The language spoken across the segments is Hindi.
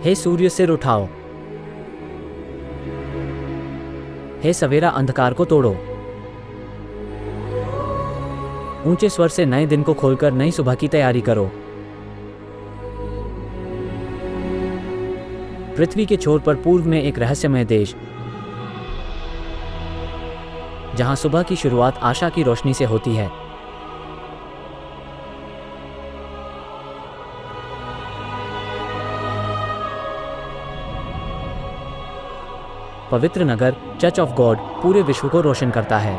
हे सूर्य सिर उठाओ, हे सवेरा अंधकार को तोड़ो। ऊंचे स्वर से नए दिन को खोलकर नई सुबह की तैयारी करो। पृथ्वी के छोर पर पूर्व में एक रहस्यमय देश, जहां सुबह की शुरुआत आशा की रोशनी से होती है। पवित्र नगर चर्च ऑफ गॉड पूरे विश्व को रोशन करता है।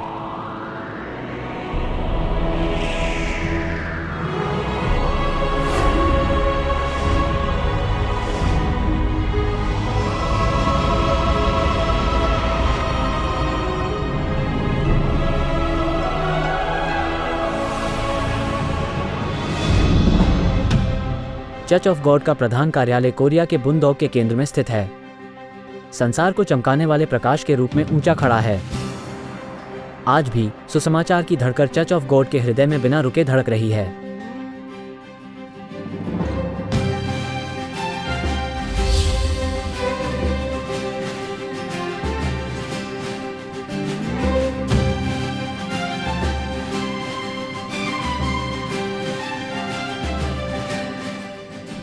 चर्च ऑफ गॉड का प्रधान कार्यालय कोरिया के बुनदोक के केंद्र में स्थित है। संसार को चमकाने वाले प्रकाश के रूप में ऊंचा खड़ा है। आज भी सुसमाचार की धड़कन चर्च ऑफ गॉड के हृदय में बिना रुके धड़क रही है।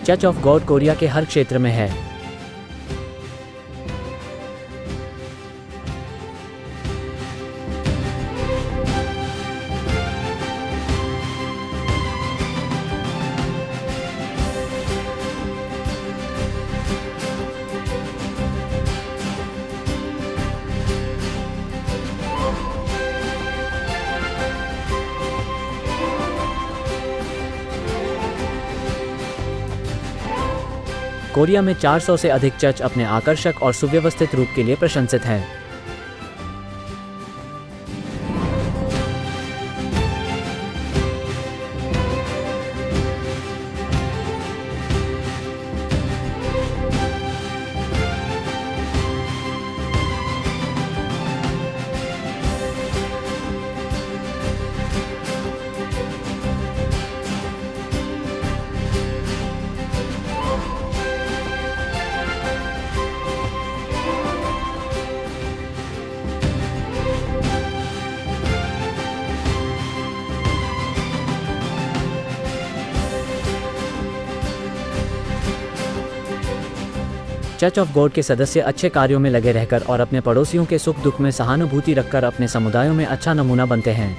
चर्च ऑफ गॉड कोरिया के हर क्षेत्र में है। कोरिया में 400 से अधिक चर्च अपने आकर्षक और सुव्यवस्थित रूप के लिए प्रशंसित हैं। चर्च ऑफ गॉड के सदस्य अच्छे कार्यों में लगे रहकर और अपने पड़ोसियों के सुख दुख में सहानुभूति रखकर अपने समुदायों में अच्छा नमूना बनते हैं।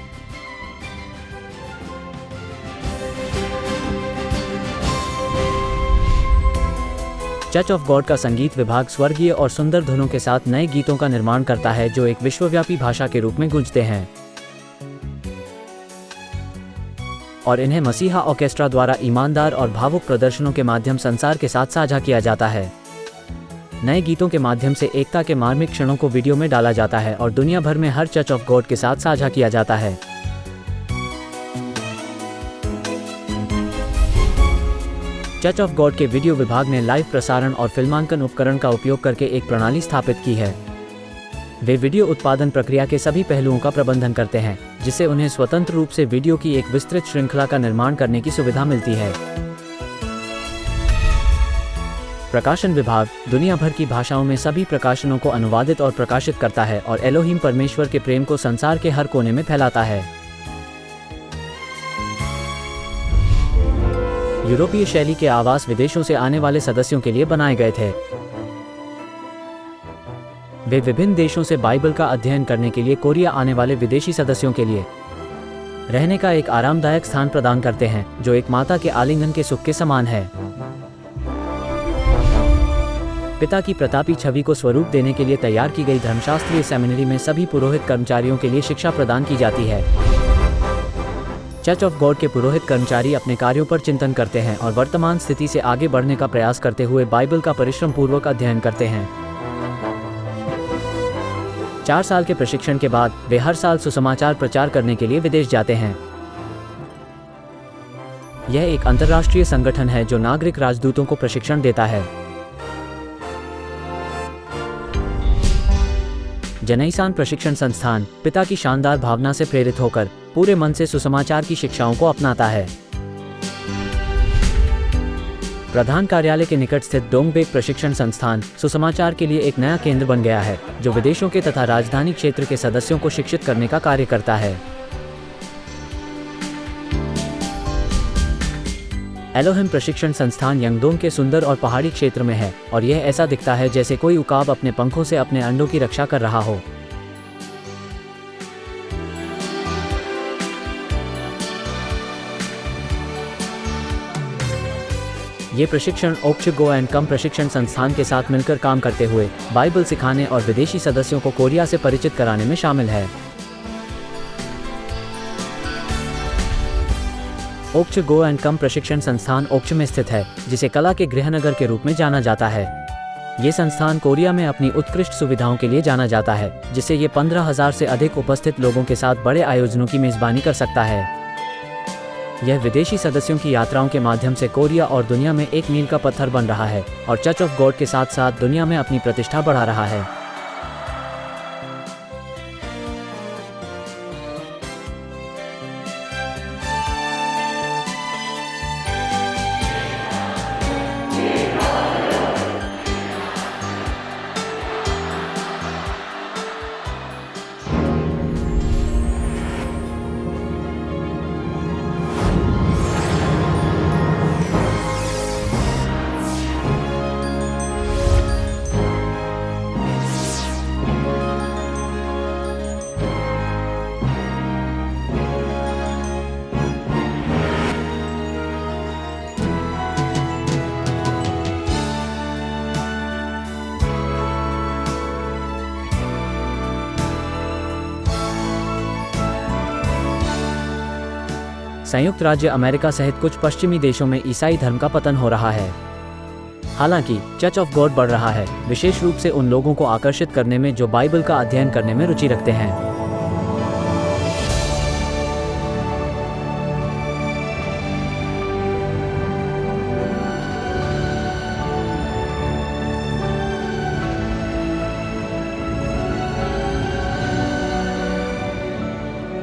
चर्च ऑफ गॉड का संगीत विभाग स्वर्गीय और सुंदर धुनों के साथ नए गीतों का निर्माण करता है जो एक विश्वव्यापी भाषा के रूप में गूंजते हैं और इन्हें मसीहा ऑर्केस्ट्रा द्वारा ईमानदार और भावुक प्रदर्शनों के माध्यम संसार के साथ साझा किया जाता है। नए गीतों के माध्यम से एकता के मार्मिक क्षणों को वीडियो में डाला जाता है और दुनिया भर में हर चर्च ऑफ गॉड के साथ साझा किया जाता है। चर्च ऑफ गॉड के वीडियो विभाग ने लाइव प्रसारण और फिल्मांकन उपकरण का उपयोग करके एक प्रणाली स्थापित की है। वे वीडियो उत्पादन प्रक्रिया के सभी पहलुओं का प्रबंधन करते हैं, जिससे उन्हें स्वतंत्र रूप से वीडियो की एक विस्तृत श्रृंखला का निर्माण करने की सुविधा मिलती है। प्रकाशन विभाग दुनिया भर की भाषाओं में सभी प्रकाशनों को अनुवादित और प्रकाशित करता है और एलोहिम परमेश्वर के प्रेम को संसार के हर कोने में फैलाता है। यूरोपीय शैली के आवास विदेशों से आने वाले सदस्यों के लिए बनाए गए थे। वे विभिन्न देशों से बाइबल का अध्ययन करने के लिए कोरिया आने वाले विदेशी सदस्यों के लिए रहने का एक आरामदायक स्थान प्रदान करते हैं, जो एक माता के आलिंगन के सुख के समान है। पिता की प्रतापी छवि को स्वरूप देने के लिए तैयार की गई धर्मशास्त्रीय सेमिनरी में सभी पुरोहित कर्मचारियों के लिए शिक्षा प्रदान की जाती है। चर्च ऑफ गॉड के पुरोहित कर्मचारी अपने कार्यों पर चिंतन करते हैं और वर्तमान स्थिति से आगे बढ़ने का प्रयास करते हुए बाइबल का परिश्रम पूर्वक अध्ययन करते हैं। 4 साल के प्रशिक्षण के बाद वे हर साल सुसमाचार प्रचार करने के लिए विदेश जाते हैं। यह एक अंतर्राष्ट्रीय संगठन है जो नागरिक राजदूतों को प्रशिक्षण देता है। जनईसान प्रशिक्षण संस्थान पिता की शानदार भावना से प्रेरित होकर पूरे मन से सुसमाचार की शिक्षाओं को अपनाता है। प्रधान कार्यालय के निकट स्थित डोंगबेक प्रशिक्षण संस्थान सुसमाचार के लिए एक नया केंद्र बन गया है, जो विदेशों के तथा राजधानी क्षेत्र के सदस्यों को शिक्षित करने का कार्य करता है। एलोहिम प्रशिक्षण संस्थान यंगडोंग के सुंदर और पहाड़ी क्षेत्र में है और यह ऐसा दिखता है जैसे कोई उकाब अपने पंखों से अपने अंडों की रक्षा कर रहा हो। ये प्रशिक्षण ओक्ष गो एंड कम प्रशिक्षण संस्थान के साथ मिलकर काम करते हुए बाइबल सिखाने और विदेशी सदस्यों को कोरिया से परिचित कराने में शामिल है। ओक्ष गो एंड कम प्रशिक्षण संस्थान ओक्ष में स्थित है, जिसे कला के गृहनगर के रूप में जाना जाता है। ये संस्थान कोरिया में अपनी उत्कृष्ट सुविधाओं के लिए जाना जाता है, जिससे ये 15,000 से अधिक उपस्थित लोगों के साथ बड़े आयोजनों की मेजबानी कर सकता है। यह विदेशी सदस्यों की यात्राओं के माध्यम से कोरिया और दुनिया में एक मील का पत्थर बन रहा है और चर्च ऑफ गॉड के साथ साथ दुनिया में अपनी प्रतिष्ठा बढ़ा रहा है। संयुक्त राज्य अमेरिका सहित कुछ पश्चिमी देशों में ईसाई धर्म का पतन हो रहा है। हालांकि चर्च ऑफ गॉड बढ़ रहा है, विशेष रूप से उन लोगों को आकर्षित करने में जो बाइबल का अध्ययन करने में रुचि रखते हैं।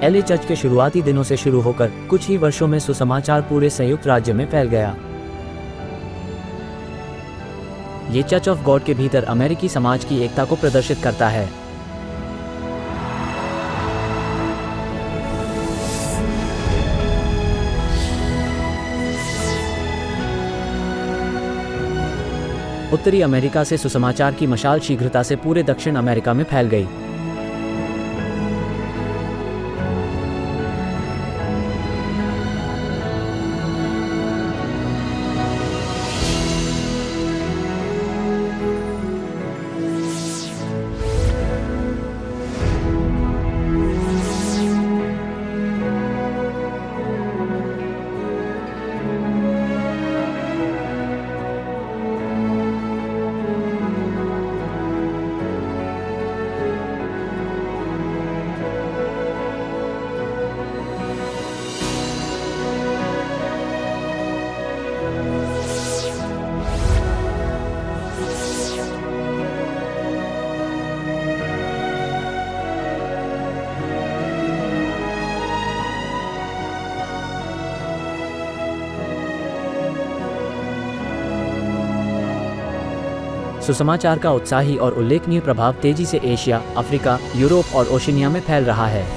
एलए चर्च के शुरुआती दिनों से शुरू होकर कुछ ही वर्षों में सुसमाचार पूरे संयुक्त राज्य में फैल गया। ये चर्च ऑफ गॉड के भीतर अमेरिकी समाज की एकता को प्रदर्शित करता है। उत्तरी अमेरिका से सुसमाचार की मशाल शीघ्रता से पूरे दक्षिण अमेरिका में फैल गई। सुसमाचार का उत्साही और उल्लेखनीय प्रभाव तेजी से एशिया, अफ्रीका, यूरोप और ओशिनिया में फैल रहा है।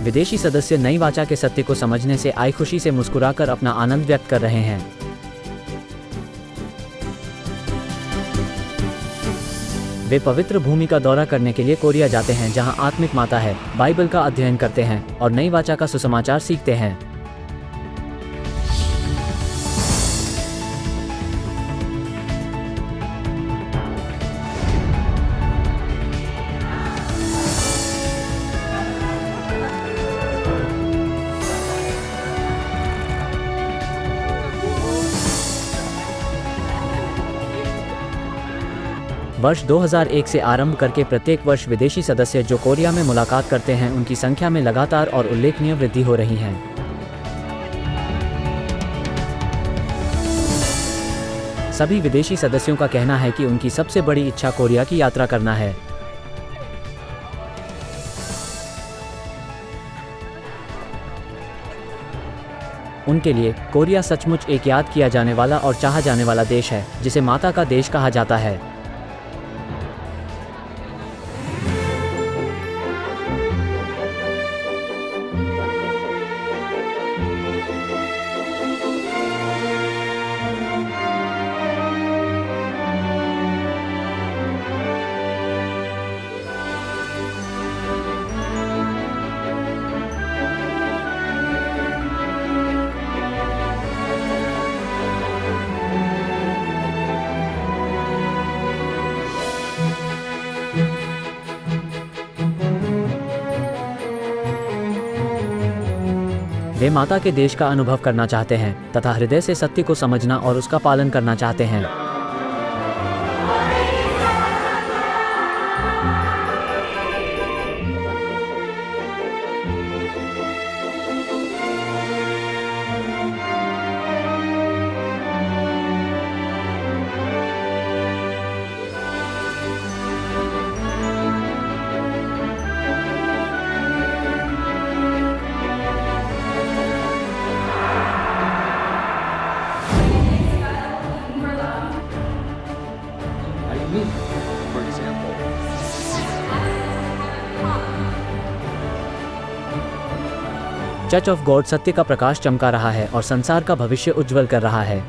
विदेशी सदस्य नई वाचा के सत्य को समझने से आई खुशी से मुस्कुराकर अपना आनंद व्यक्त कर रहे हैं। वे पवित्र भूमि का दौरा करने के लिए कोरिया जाते हैं, जहां आत्मिक माता है, बाइबल का अध्ययन करते हैं और नई वाचा का सुसमाचार सीखते हैं। वर्ष 2001 से आरंभ करके प्रत्येक वर्ष विदेशी सदस्य जो कोरिया में मुलाकात करते हैं, उनकी संख्या में लगातार और उल्लेखनीय वृद्धि हो रही है। सभी विदेशी सदस्यों का कहना है कि उनकी सबसे बड़ी इच्छा कोरिया की यात्रा करना है। उनके लिए कोरिया सचमुच एक याद किया जाने वाला और चाहा जाने वाला देश है, जिसे माता का देश कहा जाता है। वे माता के देश का अनुभव करना चाहते हैं तथा हृदय से सत्य को समझना और उसका पालन करना चाहते हैं। For example, church of God सत्य का प्रकाश चमका रहा है और संसार का भविष्य उज्जवल कर रहा है।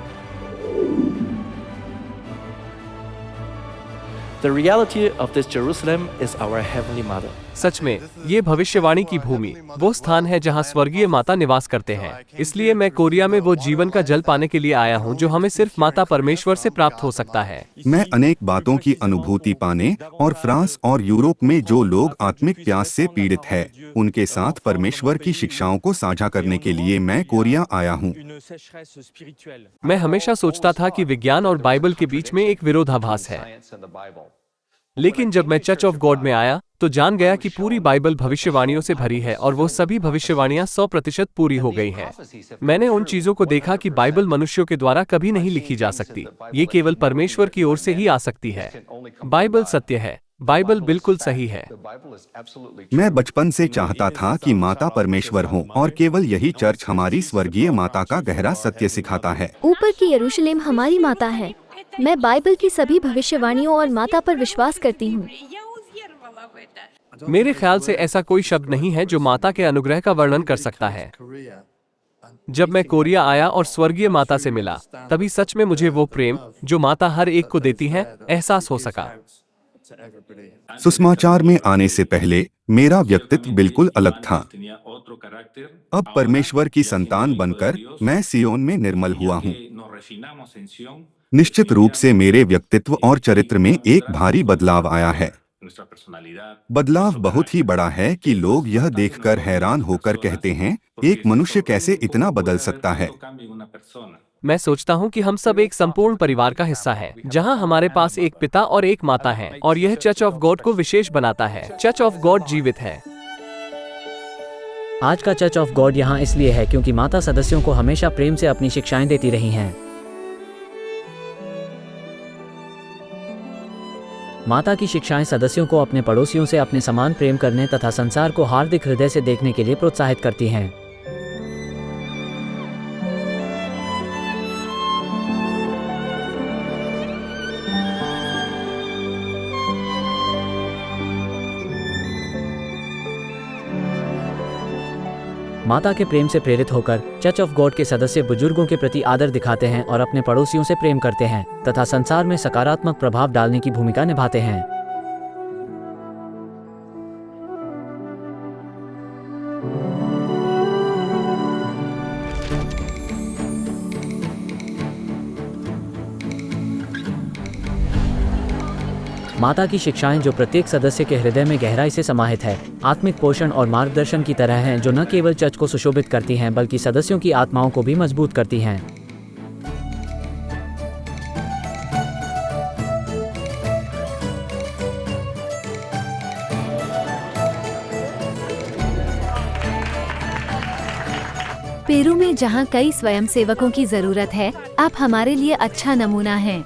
the reality of this Jerusalem is our Heavenly Mother. सच में ये भविष्यवाणी की भूमि वो स्थान है जहाँ स्वर्गीय माता निवास करते हैं। इसलिए मैं कोरिया में वो जीवन का जल पाने के लिए आया हूँ जो हमें सिर्फ माता परमेश्वर से प्राप्त हो सकता है। मैं अनेक बातों की अनुभूति पाने और फ्रांस और यूरोप में जो लोग आत्मिक प्यास से पीड़ित है, उनके साथ परमेश्वर की शिक्षाओं को साझा करने के लिए मैं कोरिया आया हूँ। मैं हमेशा सोचता था कि विज्ञान और बाइबल के बीच में एक विरोधाभास है, लेकिन जब मैं चर्च ऑफ गॉड में आया तो जान गया कि पूरी बाइबल भविष्यवाणियों से भरी है और वो सभी भविष्यवाणियां 100% पूरी हो गई हैं। मैंने उन चीजों को देखा कि बाइबल मनुष्यों के द्वारा कभी नहीं लिखी जा सकती, ये केवल परमेश्वर की ओर से ही आ सकती है। बाइबल सत्य है, बाइबल बिल्कुल सही है। मैं बचपन से चाहता था कि माता परमेश्वर हो और केवल यही चर्च हमारी स्वर्गीय माता का गहरा सत्य सिखाता है। ऊपर की यरूशलेम हमारी माता है। मैं बाइबल की सभी भविष्यवाणियों और माता पर विश्वास करती हूँ। मेरे ख्याल से ऐसा कोई शब्द नहीं है जो माता के अनुग्रह का वर्णन कर सकता है। जब मैं कोरिया आया और स्वर्गीय माता से मिला, तभी सच में मुझे वो प्रेम जो माता हर एक को देती है एहसास हो सका। सुसमाचार में आने से पहले मेरा व्यक्तित्व बिल्कुल अलग था। अब परमेश्वर की संतान बनकर मैं सियोन में निर्मल हुआ हूँ। निश्चित रूप से मेरे व्यक्तित्व और चरित्र में एक भारी बदलाव आया है। बदलाव बहुत ही बड़ा है कि लोग यह देखकर हैरान होकर कहते हैं, एक मनुष्य कैसे इतना बदल सकता है। मैं सोचता हूँ कि हम सब एक संपूर्ण परिवार का हिस्सा हैं, जहाँ हमारे पास एक पिता और एक माता है, और यह चर्च ऑफ गॉड को विशेष बनाता है। चर्च ऑफ गॉड जीवित है। आज का चर्च ऑफ गॉड यहाँ इसलिए है क्योंकि माता सदस्यों को हमेशा प्रेम से अपनी शिक्षाएं देती रही हैं। माता की शिक्षाएं सदस्यों को अपने पड़ोसियों से अपने समान प्रेम करने तथा संसार को हार्दिक हृदय से देखने के लिए प्रोत्साहित करती हैं। माता के प्रेम से प्रेरित होकर चर्च ऑफ गॉड के सदस्य बुजुर्गों के प्रति आदर दिखाते हैं और अपने पड़ोसियों से प्रेम करते हैं तथा संसार में सकारात्मक प्रभाव डालने की भूमिका निभाते हैं। माता की शिक्षाएं जो प्रत्येक सदस्य के हृदय में गहराई से समाहित है, आत्मिक पोषण और मार्गदर्शन की तरह हैं जो न केवल चर्च को सुशोभित करती हैं बल्कि सदस्यों की आत्माओं को भी मजबूत करती हैं। पेरू में जहां कई स्वयंसेवकों की जरूरत है, आप हमारे लिए अच्छा नमूना हैं।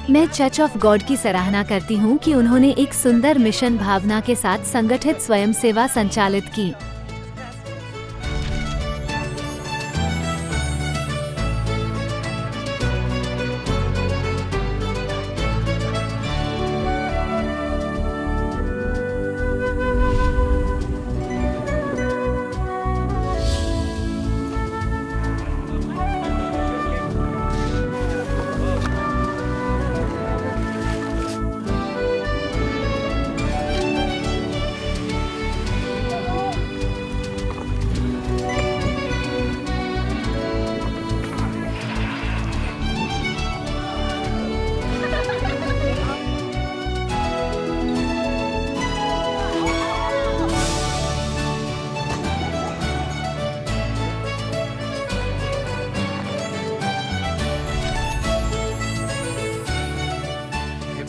मैं चर्च ऑफ गॉड की सराहना करती हूं कि उन्होंने एक सुंदर मिशन भावना के साथ संगठित स्वयंसेवा संचालित की।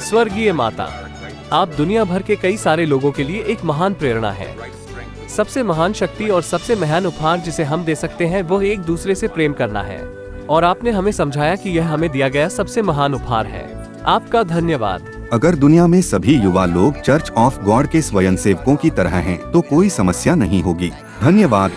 स्वर्गीय माता, आप दुनिया भर के कई सारे लोगों के लिए एक महान प्रेरणा है। सबसे महान शक्ति और सबसे महान उपहार जिसे हम दे सकते हैं वो एक दूसरे से प्रेम करना है, और आपने हमें समझाया कि यह हमें दिया गया सबसे महान उपहार है। आपका धन्यवाद। अगर दुनिया में सभी युवा लोग चर्च ऑफ गॉड के स्वयंसेवकों की तरह हैं, तो कोई समस्या नहीं होगी। धन्यवाद।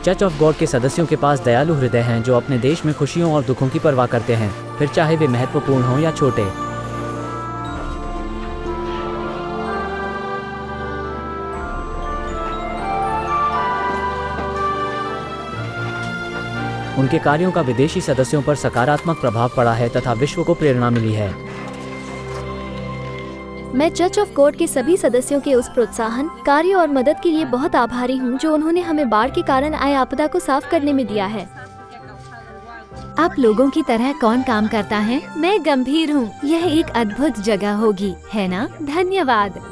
चर्च ऑफ गॉड के सदस्यों के पास दयालु हृदय हैं जो अपने देश में खुशियों और दुखों की परवाह करते हैं, फिर चाहे वे महत्वपूर्ण हों या छोटे। उनके कार्यों का विदेशी सदस्यों पर सकारात्मक प्रभाव पड़ा है तथा विश्व को प्रेरणा मिली है। मैं चर्च ऑफ गॉड के सभी सदस्यों के उस प्रोत्साहन, कार्य और मदद के लिए बहुत आभारी हूँ जो उन्होंने हमें बाढ़ के कारण आए आपदा को साफ करने में दिया है। आप लोगों की तरह कौन काम करता है? मैं गंभीर हूँ। यह एक अद्भुत जगह होगी, है ना? धन्यवाद।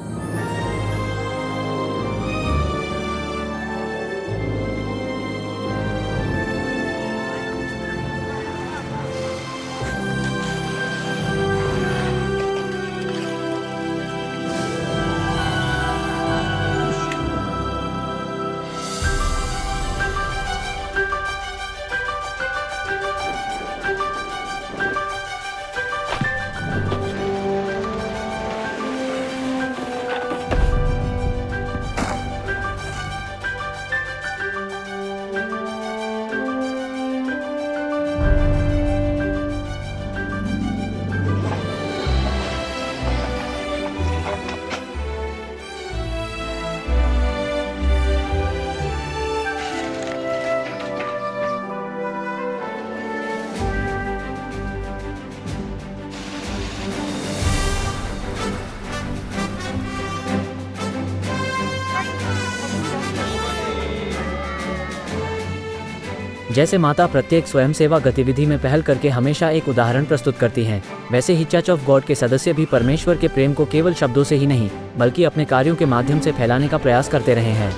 जैसे माता प्रत्येक स्वयंसेवा गतिविधि में पहल करके हमेशा एक उदाहरण प्रस्तुत करती हैं, वैसे ही चर्च ऑफ गॉड के सदस्य भी परमेश्वर के प्रेम को केवल शब्दों से ही नहीं बल्कि अपने कार्यों के माध्यम से फैलाने का प्रयास करते रहे हैं।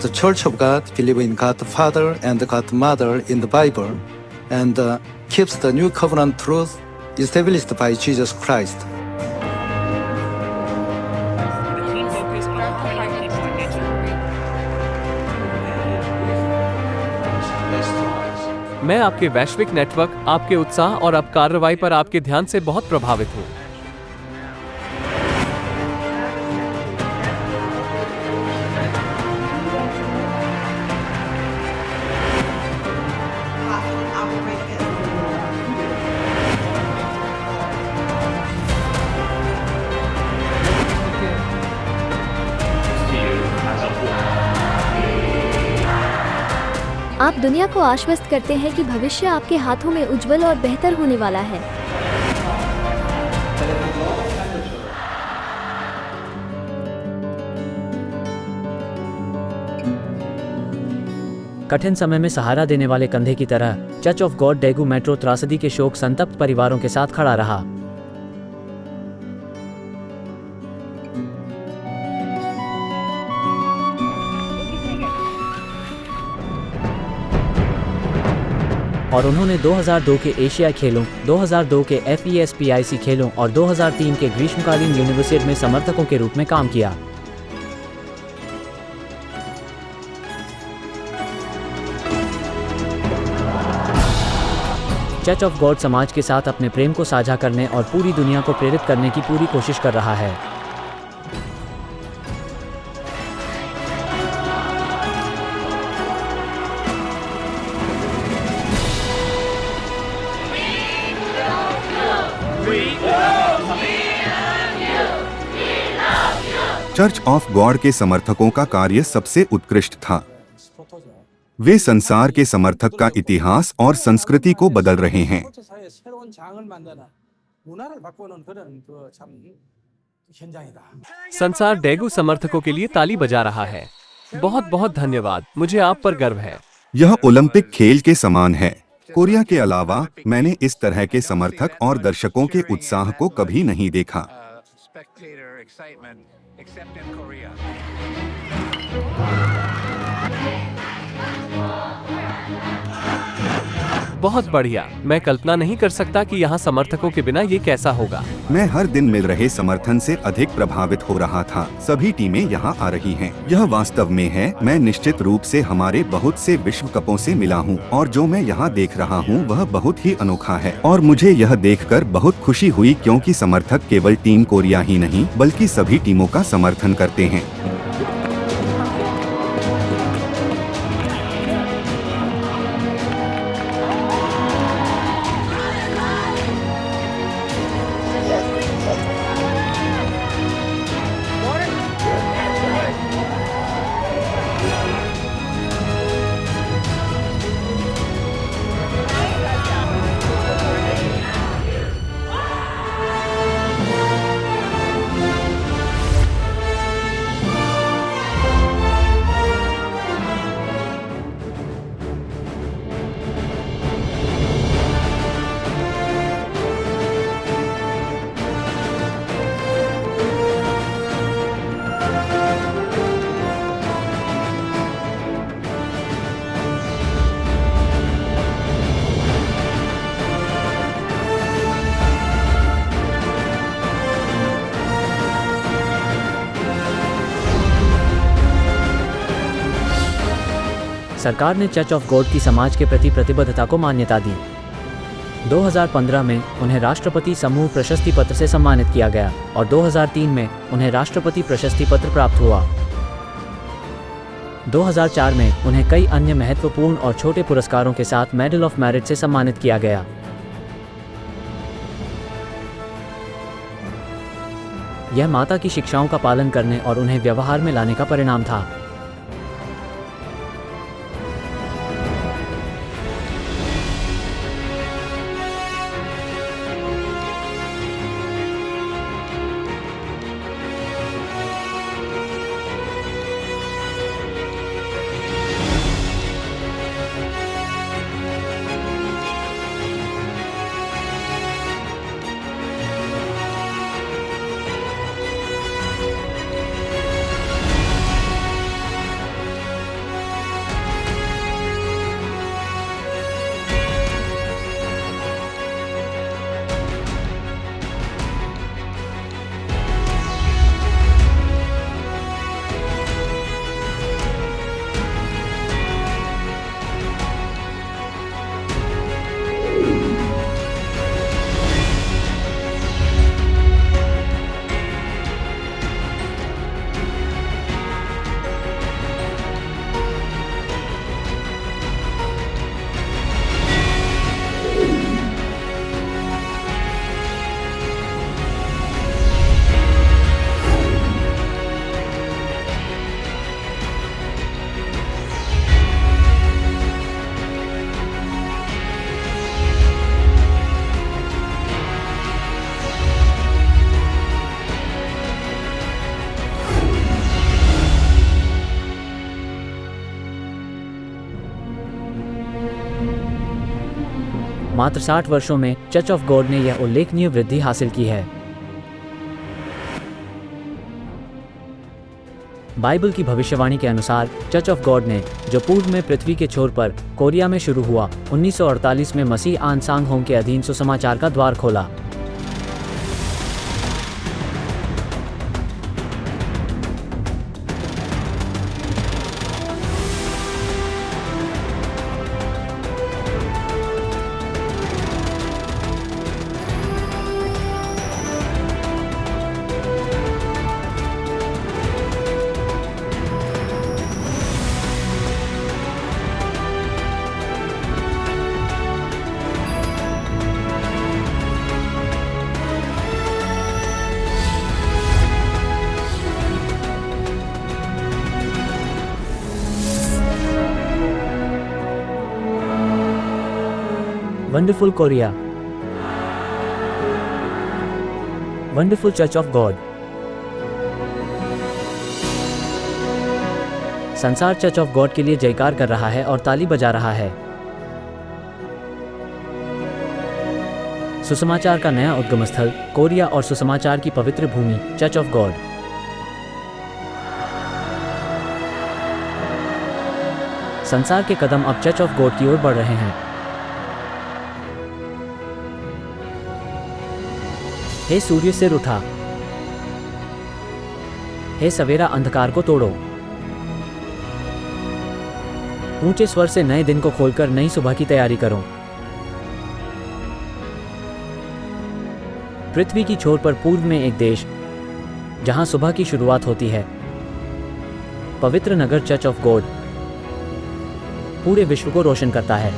the Church of God believes in God the Father and God the Mother in the Bible and keeps the new covenant truth established by Jesus Christ. मैं आपके वैश्विक नेटवर्क, आपके उत्साह और अब कार्रवाई पर आपके ध्यान से बहुत प्रभावित हूँ। आप दुनिया को आश्वस्त करते हैं कि भविष्य आपके हाथों में उज्जवल और बेहतर होने वाला है। कठिन समय में सहारा देने वाले कंधे की तरह church of God Daegu metro त्रासदी के शोक संतप्त परिवारों के साथ खड़ा रहा। और उन्होंने 2002 के एशिया खेलों, 2002 के FESPIC खेलों और 2003 के ग्रीष्मकालीन यूनिवर्सिटी में समर्थकों के रूप में काम किया। चर्च ऑफ गॉड समाज के साथ अपने प्रेम को साझा करने और पूरी दुनिया को प्रेरित करने की पूरी कोशिश कर रहा है। चर्च ऑफ गॉड के समर्थकों का कार्य सबसे उत्कृष्ट था। वे संसार के समर्थक का इतिहास और संस्कृति को बदल रहे हैं। संसार डेगू समर्थकों के लिए ताली बजा रहा है। बहुत बहुत धन्यवाद, मुझे आप पर गर्व है। यह ओलंपिक खेल के समान है। कोरिया के अलावा मैंने इस तरह के समर्थक और दर्शकों के उत्साह को कभी नहीं देखा। बहुत बढ़िया। मैं कल्पना नहीं कर सकता कि यहाँ समर्थकों के बिना ये कैसा होगा। मैं हर दिन मिल रहे समर्थन से अधिक प्रभावित हो रहा था। सभी टीमें यहाँ आ रही हैं। यह वास्तव में है। मैं निश्चित रूप से हमारे बहुत से विश्व कपों से मिला हूँ और जो मैं यहाँ देख रहा हूँ वह बहुत ही अनोखा है और मुझे यह देखकर बहुत खुशी हुई क्योंकि समर्थक केवल टीम कोरिया ही नहीं बल्कि सभी टीमों का समर्थन करते हैं। सरकार ने चर्च ऑफ गॉड की समाज के प्रति प्रतिबद्धता को मान्यता दी। 2015 में उन्हें राष्ट्रपति समूह प्रशस्ति पत्र से सम्मानित किया गया और 2003 में उन्हें राष्ट्रपति प्रशस्ति पत्र प्राप्त हुआ। 2004 में उन्हें कई अन्य महत्वपूर्ण और छोटे पुरस्कारों के साथ मेडल ऑफ मेरिट से सम्मानित किया गया। यह माता की शिक्षाओं का पालन करने और उन्हें व्यवहार में लाने का परिणाम था। मात्र 60 वर्षों में चर्च ऑफ गॉड ने यह उल्लेखनीय वृद्धि हासिल की है। बाइबल की भविष्यवाणी के अनुसार चर्च ऑफ गॉड ने, जो पूर्व में पृथ्वी के छोर पर कोरिया में शुरू हुआ, 1948 में मसीह आन सांग होंग के अधीन सुसमाचार का द्वार खोला। Wonderful Korea, wonderful church of God. संसार चर्च ऑफ गॉड के लिए जयकार कर रहा है और ताली बजा रहा है। सुसमाचार का नया उद्गम स्थल कोरिया और सुसमाचार की पवित्र भूमि चर्च ऑफ गॉड। संसार के कदम अब चर्च ऑफ गॉड की ओर बढ़ रहे हैं। हे सूर्य सिर उठा, हे सवेरा अंधकार को तोड़ो। ऊंचे स्वर से नए दिन को खोलकर नई सुबह की तैयारी करो। पृथ्वी की छोर पर पूर्व में एक देश जहां सुबह की शुरुआत होती है, पवित्र नगर चर्च ऑफ गॉड पूरे विश्व को रोशन करता है।